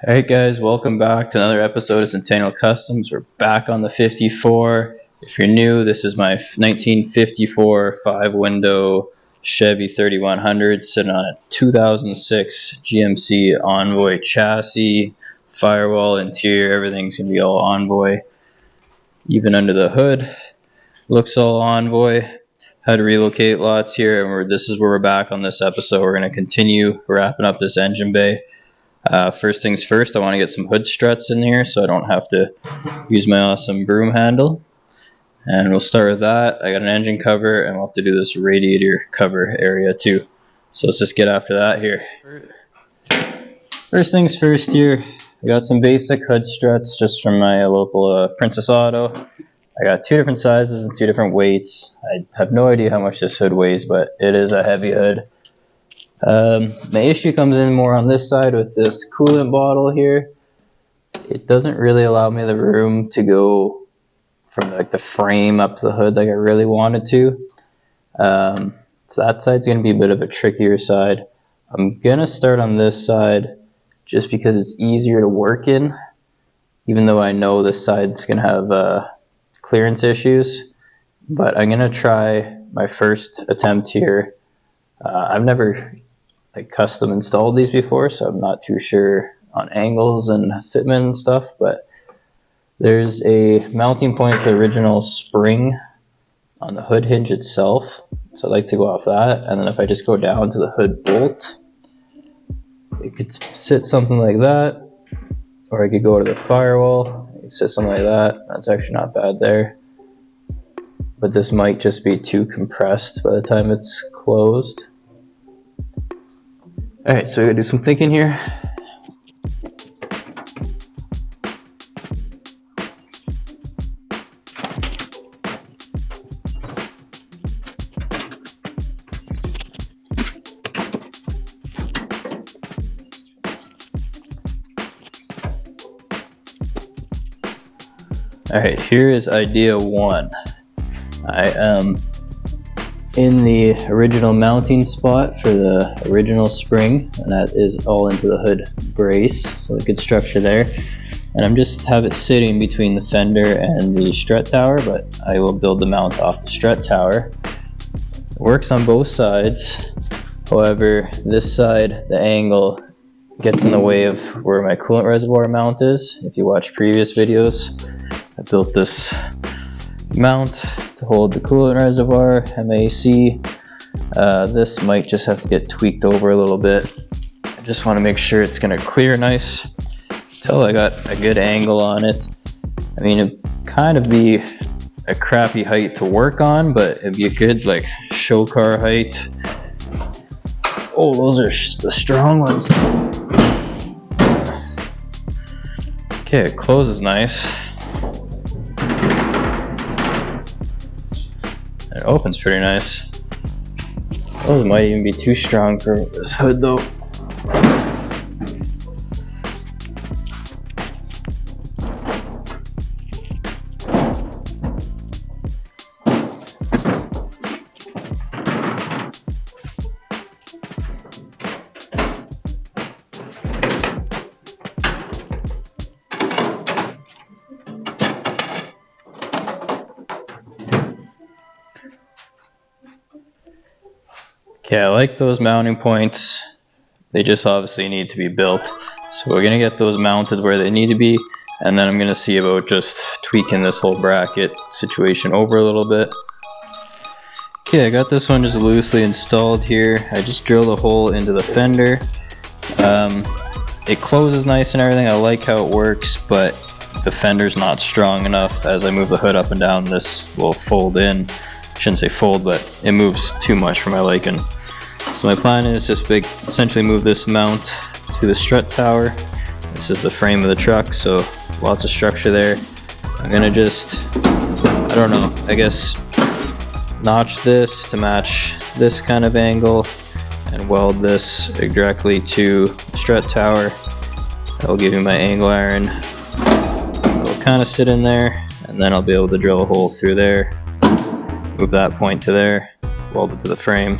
Alright guys, welcome back to another episode of Centennial Customs. We're back on the 54. If you're new, this is my 1954 5-window Chevy 3100 sitting on a 2006 GMC Envoy chassis, firewall, interior, everything's going to be all Envoy. Even under the hood, looks all Envoy. Had to relocate lots here, and this is where we're back on this episode. We're going to continue wrapping up this engine bay. First things first, I want to get some hood struts in here so I don't have to use my awesome broom handle. And we'll start with that. I got an engine cover, and we'll have to do this radiator cover area too. So let's just get after that here. First things first here, I got some basic hood struts just from my local Princess Auto. I got two different sizes and two different weights. I have no idea how much this hood weighs, but it is a heavy hood. My issue comes in more on this side with this coolant bottle here. It doesn't really allow me the room to go from like the frame up to the hood like I really wanted to. So that side's going to be a bit of a trickier side. I'm going to start on this side just because it's easier to work in, even though I know this side's going to have clearance issues. But I'm going to try my first attempt here. I've never custom installed these before, so I'm not too sure on angles and fitment and stuff, but there's a mounting point for the original spring on the hood hinge itself, so I like to go off that, and then if I just go down to the hood bolt, it could sit something like that, or I could go to the firewall, it could sit something like that. That's actually not bad there, but this might just be too compressed by the time it's closed. Alright, so we gotta do some thinking here. Alright, here is idea one. I am in the original mounting spot for the original spring, and that is all into the hood brace, so a good structure there. And I'm just have it sitting between the fender and the strut tower, but I will build the mount off the strut tower. It works on both sides, however this side, the angle gets in the way of where my coolant reservoir mount is. If you watch previous videos, I built this mount to hold the coolant reservoir, MAC. This might just have to get tweaked over a little bit. I just want to make sure it's going to clear nice until I got a good angle on it. I mean, it'd kind of be a crappy height to work on, but it'd be a good like show car height. Oh, those are the strong ones. Okay, it closes nice. It opens pretty nice. Those might even be too strong for this hood though. Okay, I like those mounting points. They just obviously need to be built. So we're going to get those mounted where they need to be, and then I'm going to see about just tweaking this whole bracket situation over a little bit. Okay, I got this one just loosely installed here. I just drilled a hole into the fender. It closes nice and everything. I like how it works, but the fender's not strong enough. As I move the hood up and down, this will fold in. I shouldn't say fold, but it moves too much for my liking. So my plan is just essentially move this mount to the strut tower. This is the frame of the truck, so lots of structure there. I'm gonna just, I don't know, I guess notch this to match this kind of angle and weld this directly to the strut tower. That'll give me my angle iron. It'll kind of sit in there, and then I'll be able to drill a hole through there, move that point to there, weld it to the frame.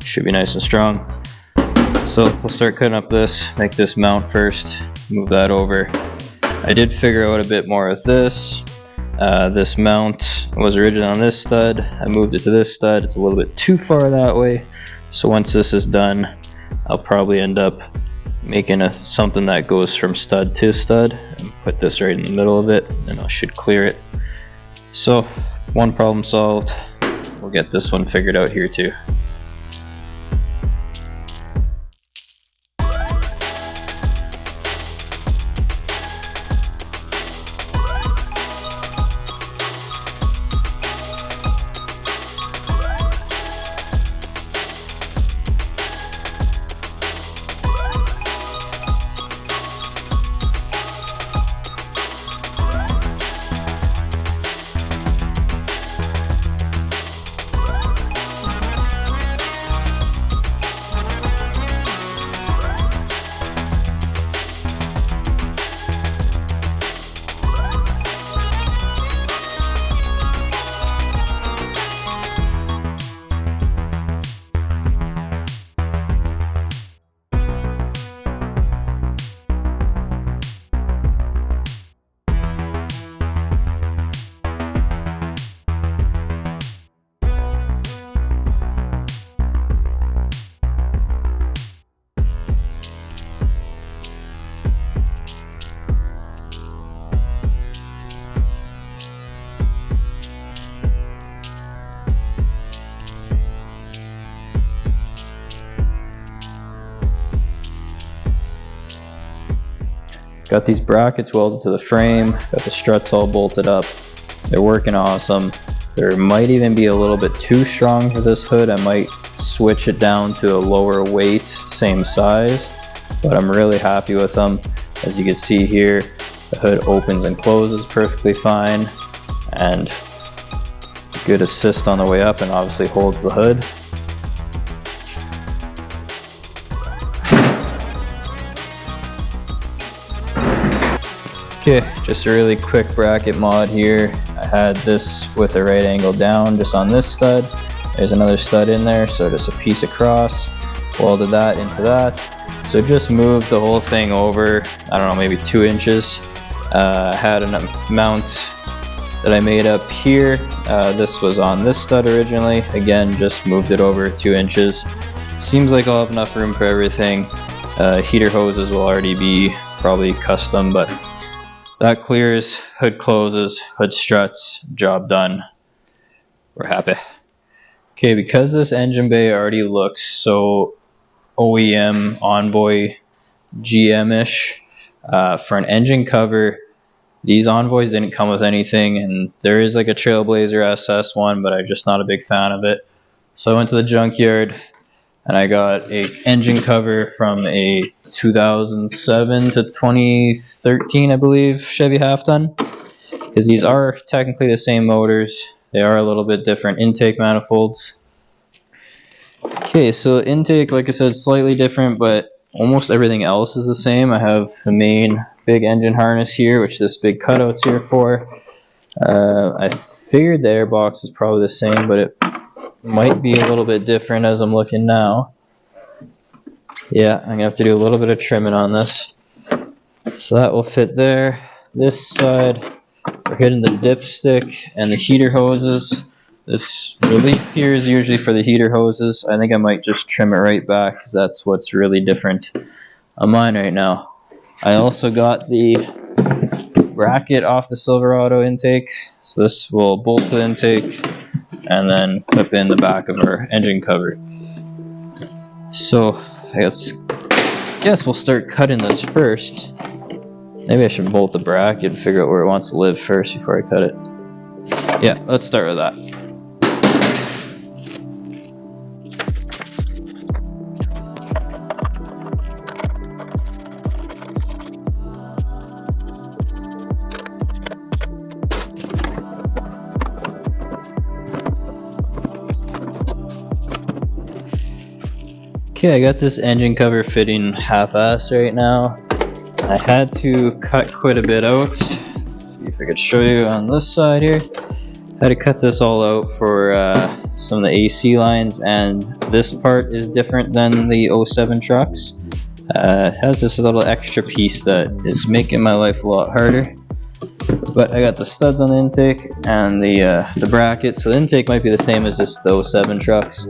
Should be nice and strong. So we'll start cutting up this, make this mount first, move that over. I did figure out a bit more with this. This mount was originally on this stud. I moved it to this stud. It's a little bit too far that way. So once this is done, I'll probably end up making something that goes from stud to stud and put this right in the middle of it, and I should clear it. So one problem solved. We'll get this one figured out here too. Got these brackets welded to the frame, got the struts all bolted up. They're working awesome. There might even be a little bit too strong for this hood. I might switch it down to a lower weight, same size, but I'm really happy with them. As you can see here, the hood opens and closes perfectly fine, and good assist on the way up, and obviously holds the hood. Okay, just a really quick bracket mod here. I had this with a right angle down just on this stud. There's another stud in there, so just a piece across. Welded that into that. So just moved the whole thing over, I don't know, maybe 2 inches. I had a mount that I made up here. This was on this stud originally. Again, just moved it over 2 inches. Seems like I'll have enough room for everything. Heater hoses will already be probably custom, but that clears, hood closes, hood struts, job done. We're happy. Okay, because this engine bay already looks so OEM, Envoy, GM-ish, for an engine cover, these Envoys didn't come with anything, and there is like a Trailblazer SS one, but I'm just not a big fan of it. So I went to the junkyard, and I got a engine cover from a 2007 to 2013, I believe, Chevy half ton. Because these are technically the same motors. They are a little bit different intake manifolds. Okay, so intake, like I said, slightly different, but almost everything else is the same. I have the main big engine harness here, which this big cutout's here for. I figured the airbox is probably the same, but it might be a little bit different as I'm looking now. Yeah, I'm gonna have to do a little bit of trimming on this. So that will fit there. This side, we're hitting the dipstick and the heater hoses. This relief here is usually for the heater hoses. I think I might just trim it right back because that's what's really different on mine right now. I also got the bracket off the Silverado intake. So this will bolt to the intake and then clip in the back of our engine cover. So I guess we'll start cutting this first. Maybe I should bolt the bracket and figure out where it wants to live first before I cut it. Yeah, let's start with that. Okay, I got this engine cover fitting half-assed right now. I had to cut quite a bit out. Let's see if I could show you on this side here. I had to cut this all out for some of the AC lines, and this part is different than the 07 trucks. It has this little extra piece that is making my life a lot harder. But I got the studs on the intake and the bracket, so the intake might be the same as just the 07 trucks.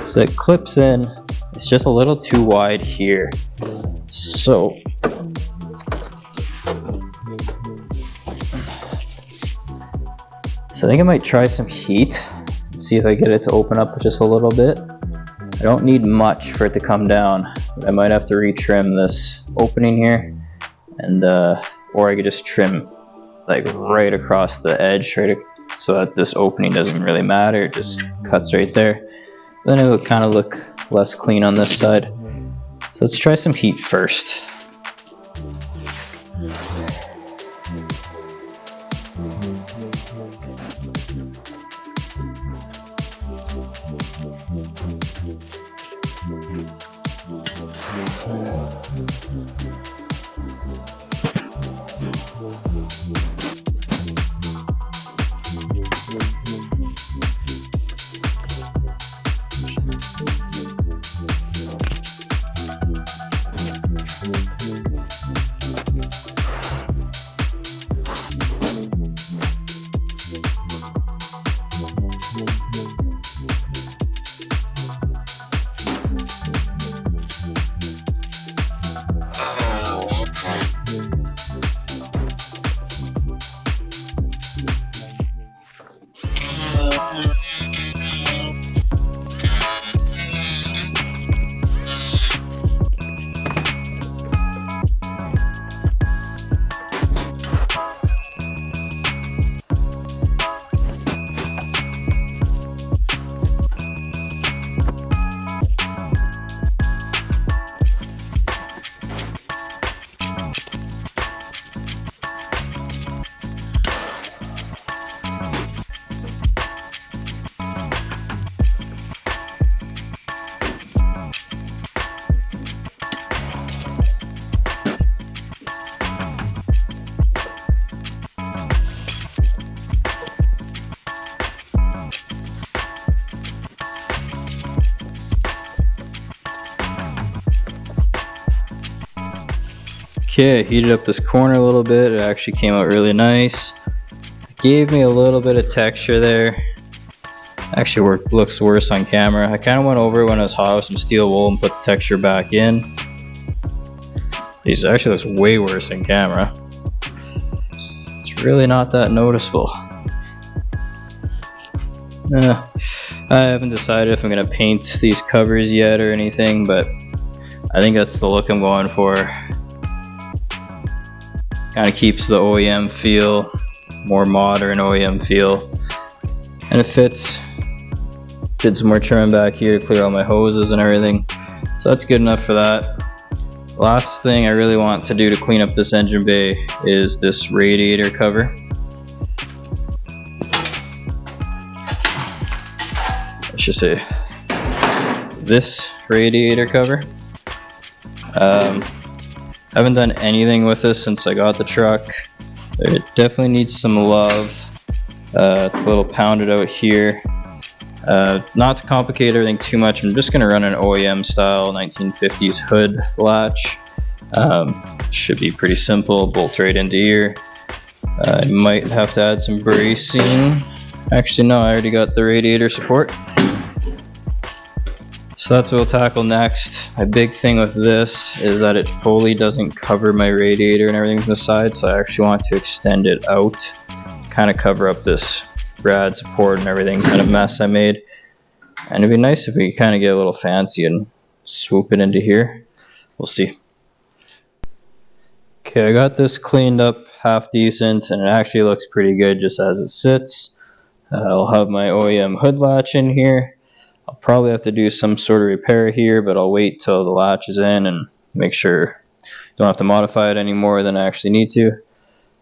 So it clips in. It's just a little too wide here. So I think I might try some heat, see if I get it to open up just a little bit. I don't need much for it to come down. I might have to retrim this opening here, and or I could just trim like right across the edge, so that this opening doesn't really matter. It just cuts right there. Then it would kind of look less clean on this side. So let's try some heat first. Okay, I heated up this corner a little bit. It actually came out really nice. It gave me a little bit of texture there. Actually looks worse on camera. I kind of went over it when it was hot with some steel wool and put the texture back in. This actually looks way worse on camera. It's really not that noticeable. I haven't decided if I'm going to paint these covers yet or anything, but I think that's the look I'm going for. Kind of keeps the OEM feel, more modern OEM feel, and it fits. Did some more trim back here to clear all my hoses and everything, so that's good enough for that. Last thing I really want to do to clean up this engine bay is this radiator cover. I should say this radiator cover. I haven't done anything with this since I got the truck. It definitely needs some love. It's a little pounded out here. Not to complicate everything too much, I'm just going to run an OEM style 1950s hood latch. Should be pretty simple, bolt right into here. I might have to add some bracing. Actually no, I already got the radiator support. So that's what we'll tackle next. My big thing with this is that it fully doesn't cover my radiator and everything from the side, so I actually want to extend it out, kind of cover up this rad support and everything kind of mess I made. And it'd be nice if we could kind of get a little fancy and swoop it into here. We'll see. Okay, I got this cleaned up half decent, and it actually looks pretty good just as it sits. I'll have my OEM hood latch in here. I'll probably have to do some sort of repair here, but I'll wait till the latch is in and make sure I don't have to modify it any more than I actually need to.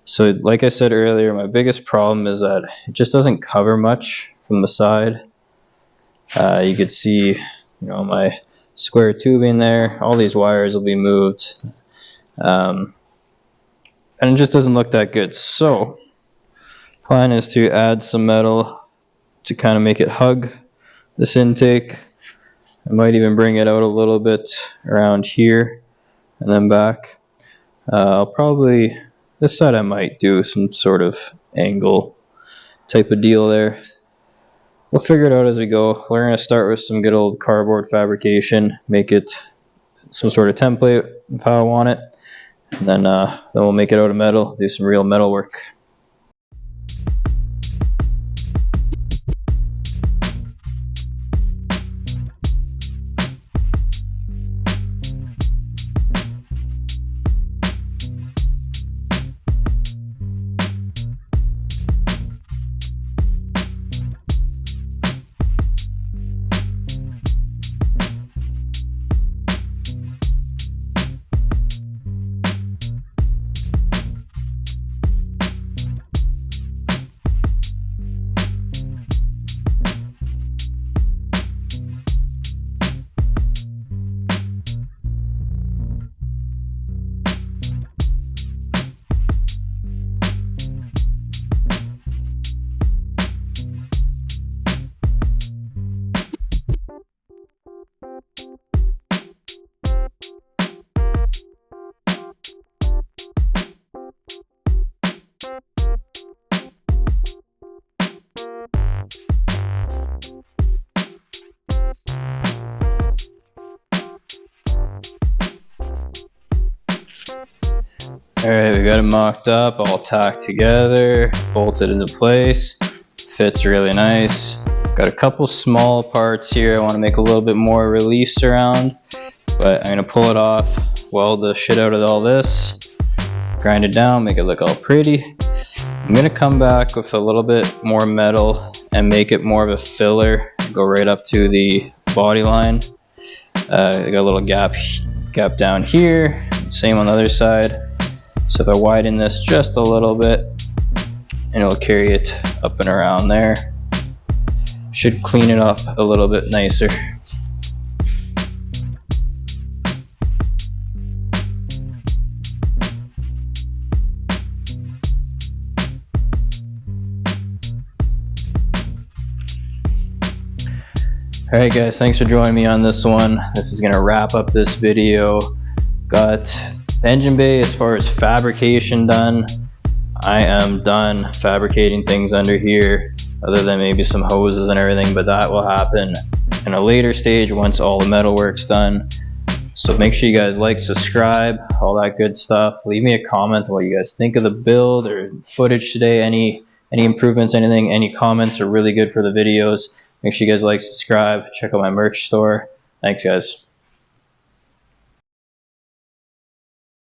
So like I said earlier, my biggest problem is that it just doesn't cover much from the side. You could see, my square tubing there. All these wires will be moved. And it just doesn't look that good. So plan is to add some metal to kind of make it hug this intake. I might even bring it out a little bit around here and then back. I'll probably, this side I might do some sort of angle type of deal there. We'll figure it out as we go. We're going to start with some good old cardboard fabrication, make it some sort of template of how I want it, and then we'll make it out of metal, do some real metal work. Alright, we got it mocked up, all tacked together, bolted into place, fits really nice. Got a couple small parts here I want to make a little bit more reliefs around, but I'm going to pull it off, weld the shit out of all this, grind it down, make it look all pretty. I'm going to come back with a little bit more metal and make it more of a filler, go right up to the body line. I got a little gap down here, same on the other side. So if I widen this just a little bit, and it'll carry it up and around there, should clean it up a little bit nicer. Alright guys, thanks for joining me on this one. This is going to wrap up this video. Got the engine bay as far as fabrication done. I am done fabricating things under here, other than maybe some hoses and everything, but that will happen in a later stage once all the metal work's done. So make sure you guys like, subscribe, all that good stuff. Leave me a comment on what you guys think of the build or footage today, any improvements, anything, any comments are really good for the videos. Make sure you guys like, subscribe, check out my merch store. Thanks guys.